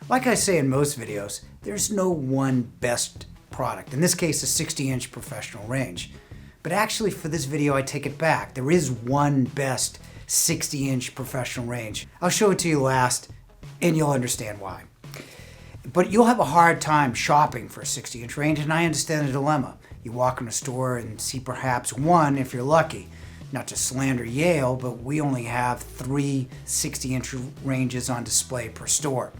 Like I say in most videos, there's no one best product. In this case, a 60-inch professional range. But actually for this video, I take it back. There is one best 60-inch professional range. I'll show it to you last, and you'll understand why. But you'll have a hard time shopping for a 60-inch range, and I understand the dilemma. You walk in a store and see perhaps one if you're lucky. Not to slander Yale, but we only have 3 60-inch ranges on display per store.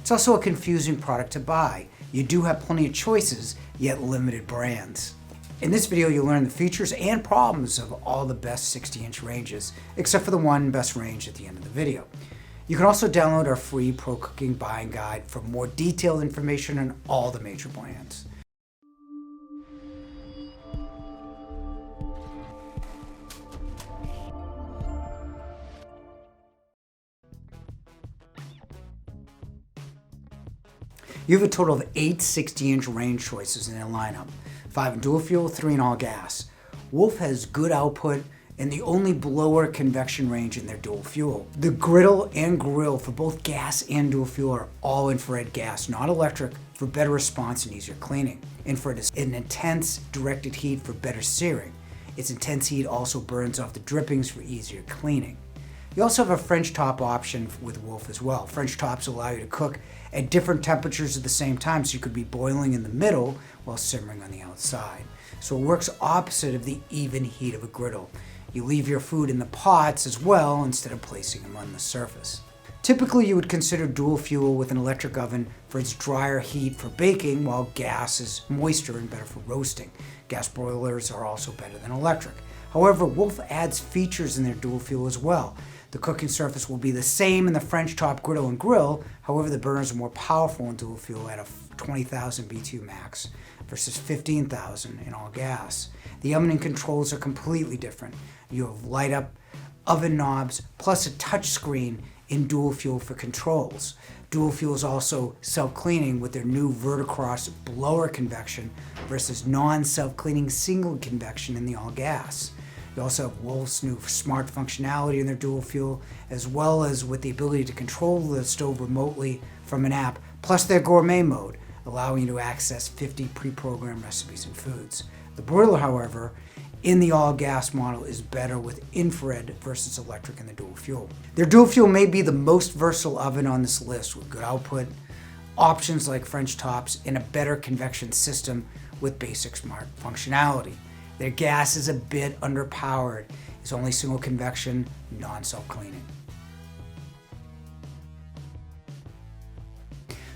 It's also a confusing product to buy. You do have plenty of choices, yet limited brands. In this video, you'll learn the features and problems of all the best 60-inch ranges, except for the one best range at the end of the video. You can also download our free Pro Cooking Buying Guide for more detailed information on all the major brands. You have a total of 8 60-inch range choices in their lineup. 5 in dual fuel, 3 in all gas. Wolf has good output and the only blower convection range in their dual fuel. The griddle and grill for both gas and dual fuel are all infrared gas, not electric, for better response and easier cleaning. Infrared is an intense directed heat for better searing. Its intense heat also burns off the drippings for easier cleaning. You also have a French top option with Wolf as well. French tops allow you to cook at different temperatures at the same time, so you could be boiling in the middle while simmering on the outside. So it works opposite of the even heat of a griddle. You leave your food in the pots as well instead of placing them on the surface. Typically, you would consider dual fuel with an electric oven for its drier heat for baking, while gas is moister and better for roasting. Gas broilers are also better than electric. However, Wolf adds features in their dual fuel as well. The cooking surface will be the same in the French top griddle and grill. However, the burners are more powerful in dual fuel at a 20,000 BTU max versus 15,000 in all gas. The oven and controls are completely different. You have light up oven knobs plus a touch screen in dual fuel for controls. Dual fuel is also self-cleaning with their new Verticross blower convection versus non-self-cleaning single convection in the all gas. You also have Wolf's new smart functionality in their dual fuel, as well as with the ability to control the stove remotely from an app, plus their gourmet mode, allowing you to access 50 pre-programmed recipes and foods. The broiler, however, in the all-gas model is better with infrared versus electric in the dual fuel. Their dual fuel may be the most versatile oven on this list, with good output, options like French tops, and a better convection system with basic smart functionality. Their gas is a bit underpowered. It's only single convection, non-self-cleaning.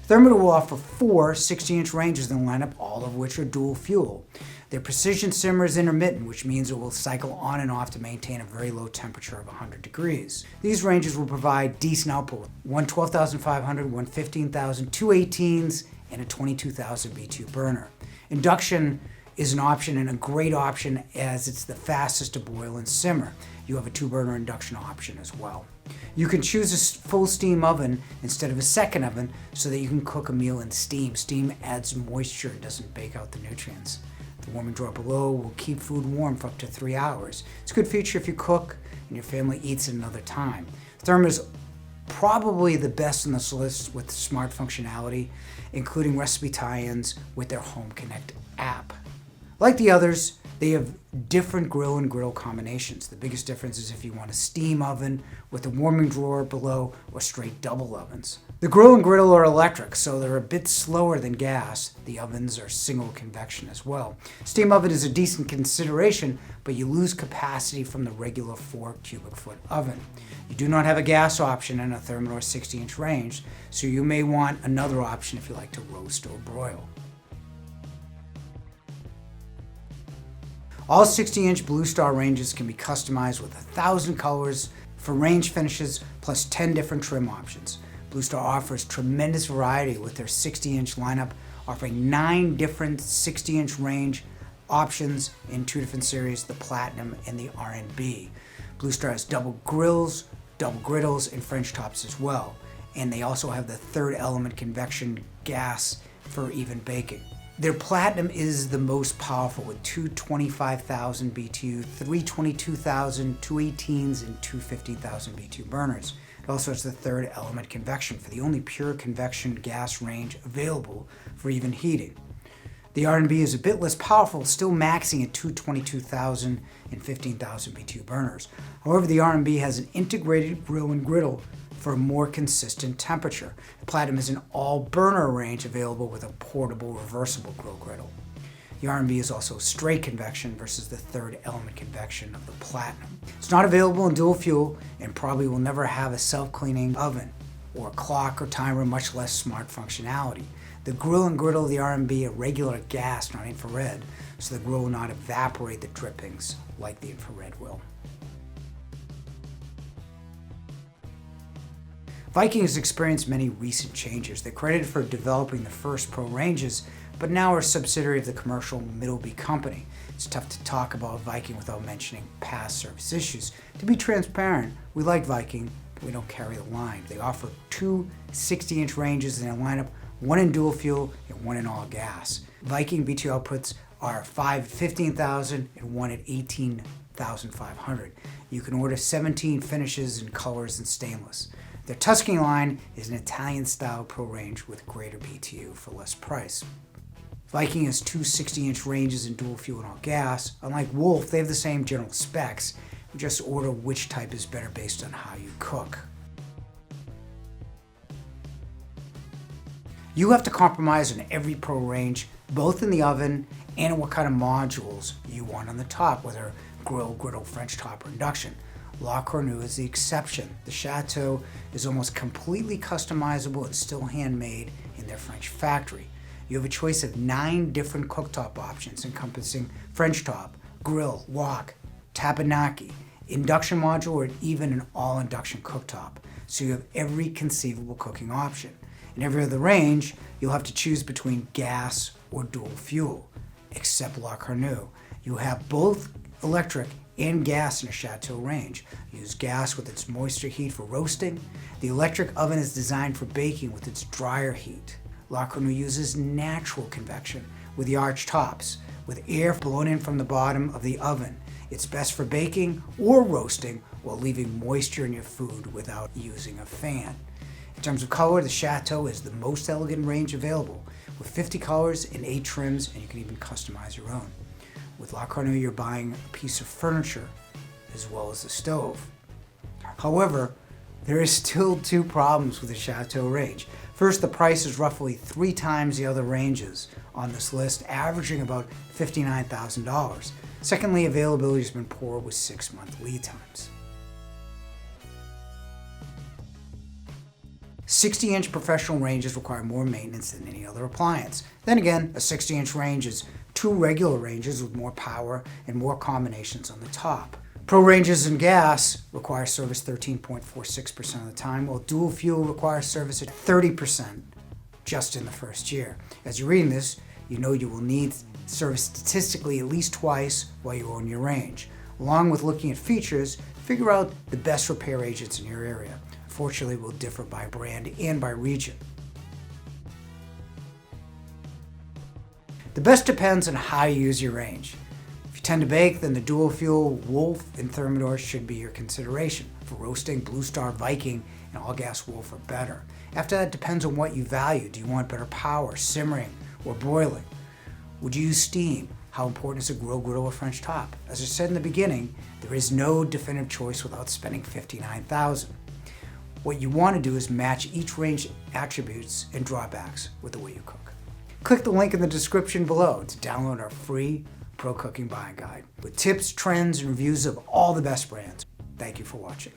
Thermador will offer 4 60-inch ranges in the lineup, all of which are dual fuel. Their precision simmer is intermittent, which means it will cycle on and off to maintain a very low temperature of 100 degrees. These ranges will provide decent output. One 12,500, one 15,000, 2 18s, and a 22,000 BTU burner. Induction is an option, and a great option as it's the fastest to boil and simmer. You have a 2-burner induction option as well. You can choose a full steam oven instead of a second oven so that you can cook a meal in steam. Steam adds moisture and doesn't bake out the nutrients. The warming drawer below will keep food warm for up to 3 hours. It's a good feature if you cook and your family eats at another time. Therm is probably the best on this list with smart functionality, including recipe tie-ins with their Home Connect app. Like the others, they have different grill and griddle combinations. The biggest difference is if you want a steam oven with a warming drawer below or straight double ovens. The grill and griddle are electric, so they're a bit slower than gas. The ovens are single convection as well. Steam oven is a decent consideration, but you lose capacity from the regular 4 cubic foot oven. You do not have a gas option in a Thermador 60-inch range, so you may want another option if you like to roast or broil. All 60-inch BlueStar ranges can be customized with 1,000 colors for range finishes plus 10 different trim options. BlueStar offers tremendous variety with their 60-inch lineup, offering 9 different 60-inch range options in 2 different series, the Platinum and the R&B. BlueStar has double grills, double griddles, and French tops as well. And they also have the 3rd element convection gas for even baking. Their Platinum is the most powerful with 2 25,000 BTU, 3 22,000, 2 18s, and 2 15,000 BTU burners. It also has the third element convection for the only pure convection gas range available for even heating. The R&B is a bit less powerful, still maxing at 222,000 and 15,000 BTU burners. However, the R&B has an integrated grill and griddle for a more consistent temperature. The Platinum is an all-burner range available with a portable reversible grill griddle. The R&B is also straight convection versus the third element convection of the Platinum. It's not available in dual fuel and probably will never have a self-cleaning oven or a clock or timer, much less smart functionality. The grill and griddle of the R&B are regular gas, not infrared, so the grill will not evaporate the drippings like the infrared will. Viking has experienced many recent changes. They're credited for developing the first Pro ranges, but now are a subsidiary of the commercial Middleby company. It's tough to talk about Viking without mentioning past service issues. To be transparent, we like Viking, but we don't carry the line. They offer two 60-inch ranges in their lineup, one in dual fuel and one in all gas. Viking BTU outputs are 5 at 15,000 and 1 at 18,500. You can order 17 finishes and colors in stainless. Their Tuscany line is an Italian-style Pro range with greater BTU for less price. Viking has two 60-inch ranges in dual fuel and all gas. Unlike Wolf, they have the same general specs. You just order which type is better based on how you cook. You have to compromise on every Pro range, both in the oven and in what kind of modules you want on the top, whether grill, griddle, French top, or induction. La Cornue is the exception. The Chateau is almost completely customizable and still handmade in their French factory. You have a choice of 9 different cooktop options encompassing French top, grill, wok, tapenaki, induction module, or even an all-induction cooktop. So you have every conceivable cooking option. In every other range, you'll have to choose between gas or dual fuel, except La Cornue. You have both electric and gas in a Chateau range. Use gas with its moisture heat for roasting. The electric oven is designed for baking with its drier heat. La Cornue uses natural convection with the arch tops, with air blown in from the bottom of the oven. It's best for baking or roasting while leaving moisture in your food without using a fan. In terms of color, the Chateau is the most elegant range available, with 50 colors and 8 trims, and you can even customize your own. With La Cornue, you're buying a piece of furniture as well as a stove. However, there is still 2 problems with the Chateau range. First, the price is roughly 3 times the other ranges on this list, averaging about $59,000. Secondly, availability has been poor with 6-month lead times. 60-inch professional ranges require more maintenance than any other appliance. Then again, a 60-inch range is 2 regular ranges with more power and more combinations on the top. Pro ranges in gas require service 13.46% of the time, while dual fuel requires service at 30% just in the first year. As you're reading this, you know you will need service statistically at least twice while you own your range. Along with looking at features, figure out the best repair agents in your area. Unfortunately, it will differ by brand and by region. The best depends on how you use your range. If you tend to bake, then the dual fuel Wolf and Thermador should be your consideration. For roasting, BlueStar, Viking, and all gas Wolf are better. After that, it depends on what you value. Do you want better power, simmering, or broiling? Would you use steam? How important is a grill, griddle, or French top? As I said in the beginning, there is no definitive choice without spending $59,000. What you want to do is match each range attributes and drawbacks with the way you cook. Click the link in the description below to download our free Pro Cooking Buying Guide with tips, trends, and reviews of all the best brands. Thank you for watching.